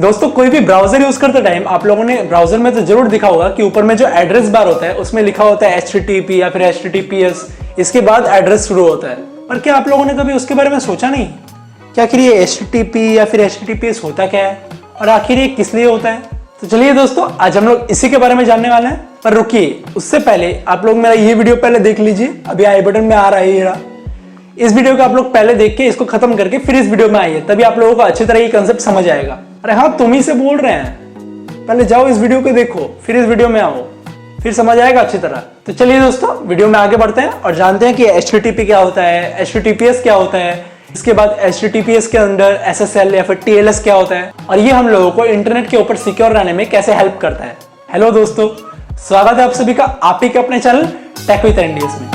दोस्तों कोई भी ब्राउजर यूज करते टाइम आप लोगों ने ब्राउजर में तो जरूर दिखा होगा कि ऊपर में जो एड्रेस बार होता है उसमें लिखा होता है HTTP या फिर HTTPS, इसके बाद एड्रेस शुरू होता है। पर क्या आप लोगों ने कभी उसके बारे में सोचा नहीं कि आखिर ये HTTP या फिर HTTPS होता क्या है और आखिर ये किस लिए होता है? तो चलिए दोस्तों, आज हम लोग इसी के बारे में जानने वाले हैं। पर रुकिए, उससे पहले आप लोग मेरा ये वीडियो पहले देख लीजिए, अभी आई बटन में आ रहा है ये रहा। इस वीडियो को आप लोग पहले देख के इसको खत्म करके फिर इस वीडियो में आइए, तभी आप लोगों को अच्छी तरह ये कंसेप्ट समझ आएगा। अरे हाँ, तुम ही से बोल रहे हैं, पहले जाओ इस वीडियो को देखो फिर इस वीडियो में आओ, फिर समझ आएगा अच्छी तरह। तो चलिए दोस्तों, वीडियो में आगे बढ़ते हैं और जानते हैं कि HTTP क्या होता है, HTTPS क्या होता है, इसके बाद HTTPS के अंदर SSL या फिर TLS क्या होता है और ये हम लोगों को इंटरनेट के ऊपर सिक्योर रहने में कैसे हेल्प करता है। हेलो दोस्तों, स्वागत है आप सभी का आप ही के अपने चैनल टेक विद NDS में।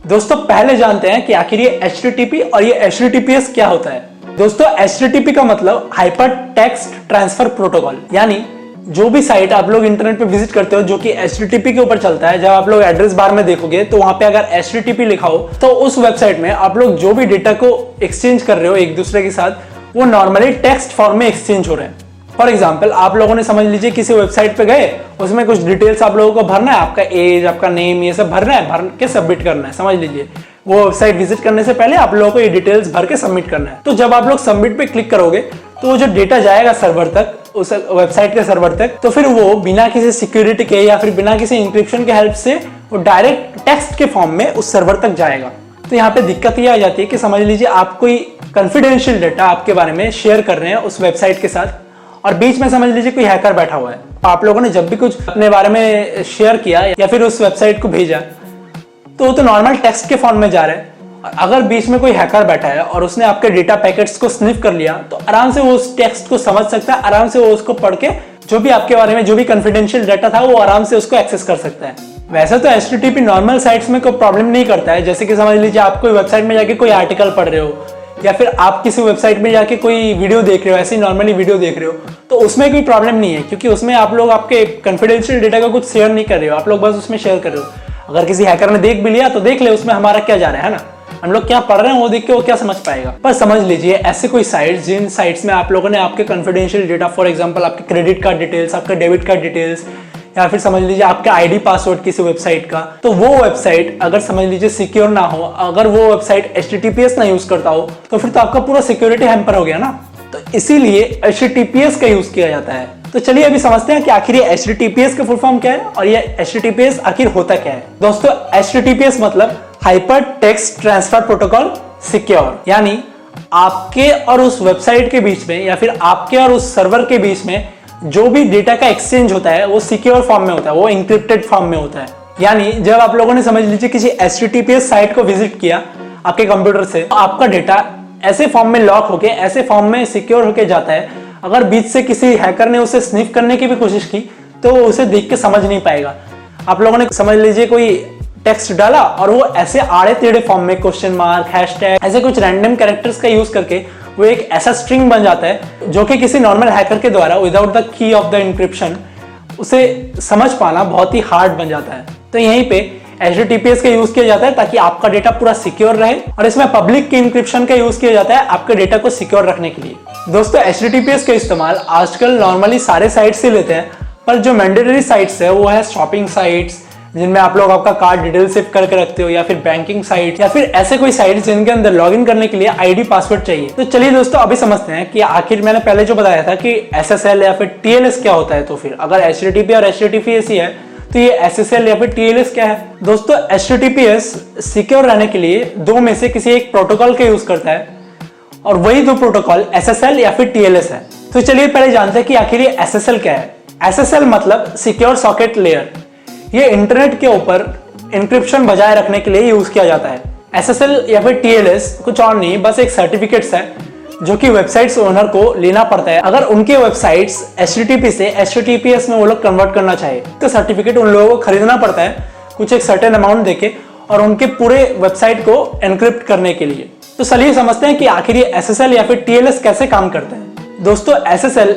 दोस्तों पहले जानते हैं कि आखिर ये HTTP और ये HTTPS क्या होता है। दोस्तों HTTP का मतलब हाइपर टेक्स्ट ट्रांसफर प्रोटोकॉल, यानी जो भी साइट आप लोग इंटरनेट पे विजिट करते हो जो कि HTTP के ऊपर चलता है, जब आप लोग एड्रेस बार में देखोगे तो वहां पे अगर HTTP लिखा हो तो उस वेबसाइट में आप लोग जो भी डेटा को एक्सचेंज कर रहे हो एक दूसरे के साथ, वो नॉर्मली टेक्स्ट फॉर्म में एक्सचेंज हो रहे हैं। फॉर एग्जाम्पल, आप लोगों ने समझ लीजिए किसी वेबसाइट पे गए, उसमें कुछ डिटेल्स आप लोगों को भरना है, आपका एज, आपका नेम, ये सब भरना है, भर के सबमिट करना है। समझ लीजिए वो वेबसाइट विजिट करने से पहले आप लोगों को ये डिटेल्स भर के सबमिट करना है। तो जब आप लोग सबमिट पे क्लिक करोगे तो वो जो डेटा जाएगा सर्वर तक, उस वेबसाइट के सर्वर तक, तो फिर वो बिना किसी सिक्योरिटी के या फिर बिना किसी इंक्रिप्शन के हेल्प से वो डायरेक्ट टेक्स्ट के फॉर्म में उस सर्वर तक जाएगा। तो यहाँ पे दिक्कत ये आ जाती है कि समझ लीजिए आप कोई कंफिडेंशियल डेटा आपके बारे में शेयर कर रहे हैं उस वेबसाइट के साथ और बीच में समझ लीजिए कोई हैकर बैठा हुआ है। आप लोगों ने जब भी कुछ अपने बारे में शेयर किया या फिर उस वेबसाइट को भेजा तो वो तो नॉर्मल टेक्स्ट के फॉर्म में जा रहा है। अगर बीच में कोई हैकर बैठा है और उसने आपके डेटा पैकेट्स को स्निफ कर लिया तो आराम से वो उस टेक्स्ट को समझ सकता है, आराम से वो उसको पढ़ के जो भी आपके बारे में जो भी कंफिडेंशियल डाटा था वो आराम से उसको एक्सेस कर सकता है। वैसे तो HTTP नॉर्मल साइट्स में कोई प्रॉब्लम नहीं करता है, जैसे कि समझ लीजिए आप कोई वेबसाइट में जाके कोई आर्टिकल पढ़ रहे हो या फिर आप किसी वेबसाइट में जाके कोई वीडियो देख रहे हो, ऐसे नॉर्मली वीडियो देख रहे हो, तो उसमें कोई प्रॉब्लम नहीं है क्योंकि उसमें आप लोग आपके कंफिडेंशियल डेटा को कुछ शेयर नहीं कर रहे हो, आप लोग बस उसमें शेयर कर रहे हो। अगर किसी हैकर ने देख भी लिया तो देख ले, उसमें हमारा क्या जा रहा है ना, हम लोग क्या पढ़ रहे हैं वो देख के वो क्या समझ पाएगा। पर समझ लीजिए ऐसे कोई साइट्स जिन साइट्स में आप लोगों ने आपके कंफिडेंशियल डेटा, फॉर एग्जांपल आपके क्रेडिट कार्ड डिटेल्स, आपका डेबिट कार्ड डिटेल्स या फिर समझ लीजिए आपका ID पासवर्ड किसी वेबसाइट का, तो वो वेबसाइट अगर समझ लीजिए सिक्योर ना हो, अगर वो वेबसाइट HTTPS ना यूज करता हो तो फिर तो आपका पूरा सिक्योरिटी हैम्पर हो गया ना। तो इसीलिए HTTPS का यूज किया जाता है। तो चलिए अभी समझते हैं कि आखिर ये HTTPS का फुल फॉर्म क्या है और ये HTTPS आखिर होता क्या है। दोस्तों HTTPS मतलब hyper text transfer protocol secure, यानी आपके और उस वेबसाइट के बीच में या फिर आपके और उस सर्वर के बीच में जो भी डेटा का एक्सचेंज होता है वो सिक्योर फॉर्म में होता है, वो इंक्रिप्टेड फॉर्म में होता है। यानी जब आप लोगों ने समझ लीजिए किसी HTTPS साइट को विजिट किया आपके कंप्यूटर से, तो आपका डेटा ऐसे फॉर्म में लॉक होके, ऐसे फॉर्म में सिक्योर होके जाता है, अगर बीच से किसी हैकर ने उसे स्निफ करने की भी कोशिश की तो वो उसे देख के समझ नहीं पाएगा। आप लोगों ने समझ लीजिए कोई टेक्स्ट डाला और वो ऐसे आड़े टेढ़े फॉर्म में क्वेश्चन मार्क, हैशटैग, ऐसे कुछ रैंडम कैरेक्टर्स का यूज करके वो एक ऐसा स्ट्रिंग बन जाता है जो कि किसी नॉर्मल हैकर के द्वारा without the key of the encryption उसे समझ पाना बहुत ही हार्ड बन जाता है। तो यहीं पे HTTPS का यूज किया जाता है ताकि आपका डेटा पूरा सिक्योर रहे और इसमें पब्लिक की इंक्रिप्शन का यूज किया जाता है आपके डेटा को सिक्योर रखने के लिए। दोस्तों HTTPS का इस्तेमाल आजकल नॉर्मली सारे साइट्स से लेते हैं, पर जो मैंडेटरी साइट्स है वो है शॉपिंग साइट्स जिनमें आप लोग आपका कार्ड डिटेल सेव करके रखते हो, या फिर बैंकिंग साइट, या फिर ऐसे कोई साइट्स जिनके अंदर लॉगिन करने के लिए ID पासवर्ड चाहिए। तो चलिए दोस्तों अभी समझते हैं कि आखिर मैंने पहले जो बताया था कि SSL या फिर TLS क्या होता है। तो फिर अगर HTTP और HTTPS ही है तो ये SSL या फिर TLS क्या है। दोस्तों HTTPS सिक्योर रहने के लिए दो में से किसी एक प्रोटोकॉल का यूज करता है और वही दो प्रोटोकॉल SSL या फिर TLS है। तो चलिए पहले जानते हैं कि आखिर ये SSL क्या है। SSL मतलब सिक्योर सॉकेट लेयर, ये इंटरनेट के ऊपर इंक्रिप्शन बजाय रखने के लिए यूज किया जाता है। SSL या फिर TLS कुछ और नहीं, बस एक सर्टिफिकेट्स है जो कि वेबसाइट्स ओनर को लेना पड़ता है अगर उनके वेबसाइट्स HTTP से HTTPS में वो लोग कन्वर्ट करना चाहे। तो सर्टिफिकेट उन लोगों को खरीदना पड़ता है कुछ एक सर्टेन अमाउंट देके और उनके पूरे वेबसाइट को एनक्रिप्ट करने के लिए। तो चलिए समझते हैं कि आखिर ये SSL या फिर TLS कैसे काम करते हैं। दोस्तों SSL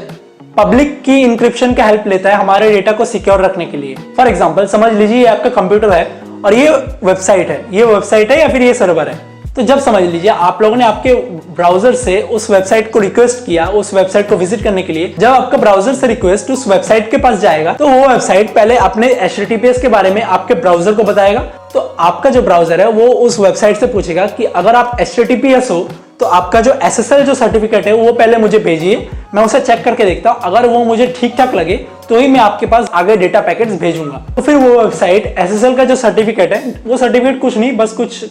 पब्लिक की इंक्रिप्शन का हेल्प लेता है हमारे डेटा को सिक्योर रखने के लिए। फॉर एग्जांपल समझ लीजिए आपका कंप्यूटर है और ये वेबसाइट है या फिर ये सर्वर है। तो जब समझ लीजिए आप लोगों ने आपके ब्राउजर से उस वेबसाइट को रिक्वेस्ट किया, उस वेबसाइट को विजिट करने के लिए, जब आपका ब्राउजर से रिक्वेस्ट उस वेबसाइट के पास जाएगा तो वो वेबसाइट पहले अपने HTTPS के बारे में आपके ब्राउजर को बताएगा। तो आपका जो ब्राउजर है वो उस वेबसाइट से पूछेगा कि अगर आप HTTPS हो तो आपका जो SSL जो सर्टिफिकेट है वो पहले मुझे भेजिए, मैं उसे चेक करके देखता हूं, अगर वो मुझे ठीक ठाक लगे तो ही मैं आपके पास आगे डेटा पैकेट्स भेजूंगा। तो फिर वो वेबसाइट SSL का जो सर्टिफिकेट है, वो सर्टिफिकेट कुछ नहीं, बस कुछ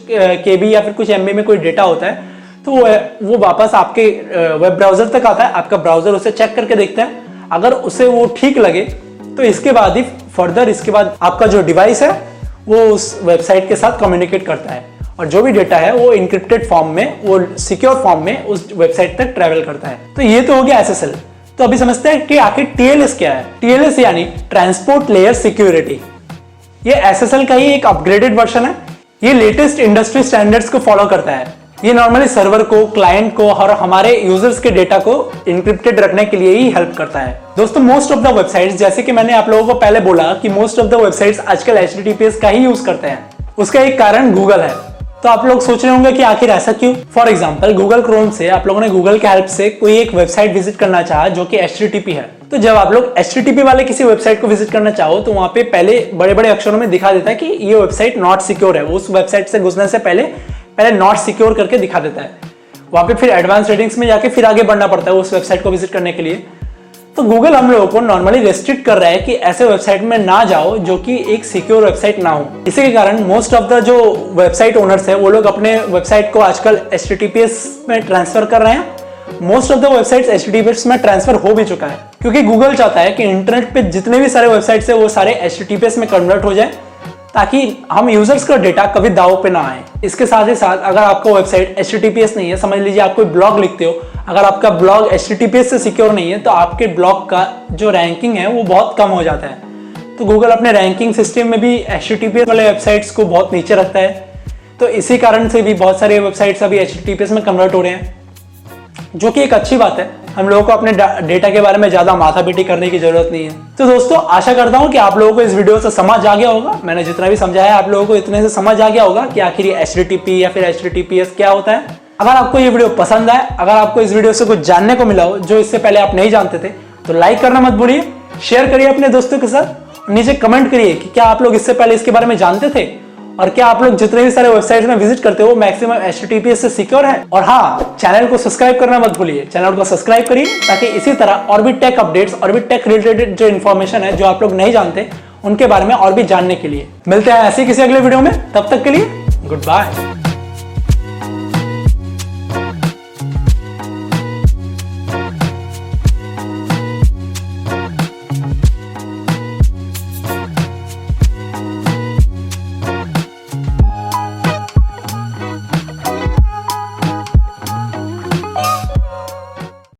KB या फिर कुछ MB में कोई डेटा होता है, तो वो वापस आपके वेब ब्राउजर तक आता है। आपका ब्राउजर उसे चेक करके देखता है, अगर उसे वो ठीक लगे तो इसके बाद ही फर्दर इसके बाद आपका जो डिवाइस है वो उस वेबसाइट के साथ कम्युनिकेट करता है और जो भी डेटा है वो इंक्रिप्टेड फॉर्म में, वो सिक्योर फॉर्म में उस वेबसाइट तक ट्रैवल करता है। तो ये तो हो गया SSL। तो अभी समझते हैं कि आखिर TLS क्या है। TLS यानी ट्रांसपोर्ट लेयर सिक्योरिटी। ये SSL का ही एक अपग्रेडेड वर्जन है। ये लेटेस्ट इंडस्ट्री स्टैंडर्ड्स को फॉलो करता है। ये नॉर्मली सर्वर को, क्लाइंट को और हमारे यूजर्स के डेटा को इंक्रिप्टेड रखने के लिए ही हेल्प करता है। दोस्तों मोस्ट ऑफ द वेबसाइट्स, जैसे कि मैंने आप लोगों को पहले बोला कि मोस्ट ऑफ द वेबसाइट्स आजकल HTTPS का ही यूज करते हैं। उसका एक कारण गूगल है। तो आप लोग सोच रहे होंगे कि आखिर ऐसा क्यों। फॉर एग्जाम्पल गूगल क्रोम से आप लोगों ने गूगल के हेल्प से कोई एक वेबसाइट विजिट करना चाहा जो कि HTTP है। तो जब आप लोग HTTP वाले किसी वेबसाइट को विजिट करना चाहो तो वहां पे पहले बड़े बड़े अक्षरों में दिखा देता है कि ये वेबसाइट नॉट सिक्योर है। उस वेबसाइट से घुसने से पहले नॉट सिक्योर करके दिखा देता है। वहां पे फिर एडवांस रेटिंग्स में जाके फिर आगे बढ़ना पड़ता है उस वेबसाइट को विजिट करने के लिए। तो गूगल हम लोगों को नॉर्मली रेस्ट्रिक्ट कर रहा है कि ऐसे वेबसाइट में ना जाओ जो कि एक सिक्योर वेबसाइट ना हो। इसी के कारण मोस्ट ऑफ द जो वेबसाइट ओनर्स है वो लोग अपने वेबसाइट को आजकल HTTPS में ट्रांसफर कर रहे हैं। Most of the websites HTTPS में ट्रांसफर हो भी चुका है, क्योंकि गूगल चाहता है कि इंटरनेट पे जितने भी सारे वेबसाइट्स है वो सारे HTTPS में कन्वर्ट हो जाए, ताकि हम यूजर्स का डेटा कभी दाव पे ना आए। इसके साथ ही साथ अगर आपका वेबसाइट HTTPS नहीं है, समझ लीजिए आप कोई ब्लॉग लिखते हो, अगर आपका ब्लॉग HTTPS से सिक्योर नहीं है तो आपके ब्लॉग का जो रैंकिंग है वो बहुत कम हो जाता है। तो गूगल अपने रैंकिंग सिस्टम में भी HTTPS वाले वेबसाइट्स को बहुत नीचे रखता है। तो इसी कारण से भी बहुत सारे वेबसाइट्स अभी HTTPS में कन्वर्ट हो रहे हैं, जो कि एक अच्छी बात है। हम लोगों को अपने डेटा के बारे में ज्यादा माथापीटी करने की जरूरत नहीं है। तो दोस्तों आशा करता हूं कि आप लोगों को इस वीडियो से समझ आ गया होगा। मैंने जितना भी समझाया आप लोगों को इतने से समझ आ गया होगा कि आखिर ये HTTP या फिर HTTPS क्या होता है। अगर आपको ये वीडियो पसंद आए, अगर आपको इस वीडियो से कुछ जानने को मिला हो जो इससे पहले आप नहीं जानते थे, तो लाइक करना मत भूलिए, शेयर करिए अपने दोस्तों के साथ, नीचे कमेंट करिए कि क्या आप लोग इससे पहले इसके बारे में जानते थे और क्या आप लोग जितने भी सारे वेबसाइट्स में विजिट करते हो वो मैक्सिमम HTTPS से सिक्योर है। और हाँ, चैनल को सब्सक्राइब करना मत भूलिए, चैनल को सब्सक्राइब करिए ताकि इसी तरह और भी टेक अपडेट्स और भी टेक रिलेटेड जो इन्फॉर्मेशन है जो आप लोग नहीं जानते उनके बारे में और भी जानने के लिए। मिलते हैं ऐसे किसी अगले वीडियो में, तब तक के लिए गुड बाय।